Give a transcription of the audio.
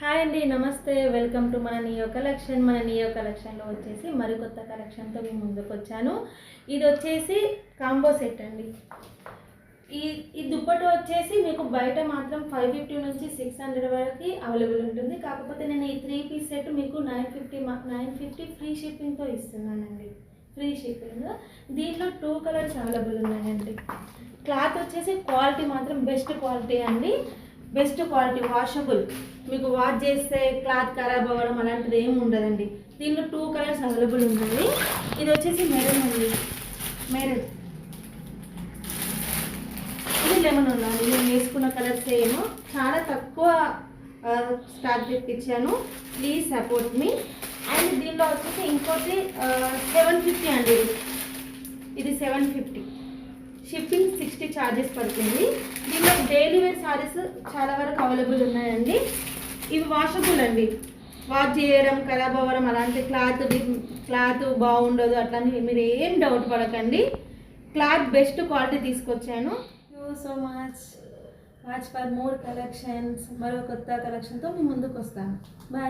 Hi అండి, నమస్తే. Welcome to మన నియో కలెక్షన్. మన నియో కలెక్షన్లో వచ్చేసి మరికొత్త కలెక్షన్తో మేము ముందుకు వచ్చాను. ఇది వచ్చేసి కాంబో సెట్ అండి. ఈ దుప్పటి వచ్చేసి మీకు బయట మాత్రం 550 నుంచి 600 వరకు అవైలబుల్ ఉంటుంది. కాకపోతే నేను ఈ 3 పీస్ సెట్ మీకు 950 ఫ్రీ షిప్పింగ్తో ఇస్తున్నానండి. Free shipping. దీంట్లో 2 కలర్స్ అవైలబుల్ ఉన్నాయండి. క్లాత్ వచ్చేసి క్వాలిటీ మాత్రం బెస్ట్ క్వాలిటీ అండి. Best quality, washable. మీకు వాష్ చేస్తే క్లాత్ ఖరాబ్ అవ్వడం అలాంటిది ఏమి ఉండదండి. దీనిలో 2 కలర్స్ అవైలబుల్ ఉన్నాయి. ఇది వచ్చేసి మెరూన్ అండి, మెరూన్. ఇది లెమన్ ఉండాలి. నేను వేసుకున్న కలర్ సేమ్. చాలా తక్కువ స్టాక్ తెప్పించాను. Please support me. అండ్ దీనిలో వచ్చేసి ఇంకోటి 750 అండి. ఇది 750. షిప్పింగ్ 60 ఛార్జెస్ పడుతుంది. దీనిలో డైలీ వేర్ సారీస్ చాలా వరకు అవైలబుల్ ఉన్నాయండి. ఇవి వాషబుల్ అండి. వాష్ చేయడం, ఖరాబ్ అవ్వడం అలాంటి క్లాత్ బాగుండదు అట్లని మీరు ఏం డౌట్ పడకండి. క్లాత్ బెస్ట్ క్వాలిటీ తీసుకొచ్చాను. Thank you so much. Watch for more collections. మరో కొత్త కలెక్షన్తో మీ ముందుకు వస్తాను. బాయ్.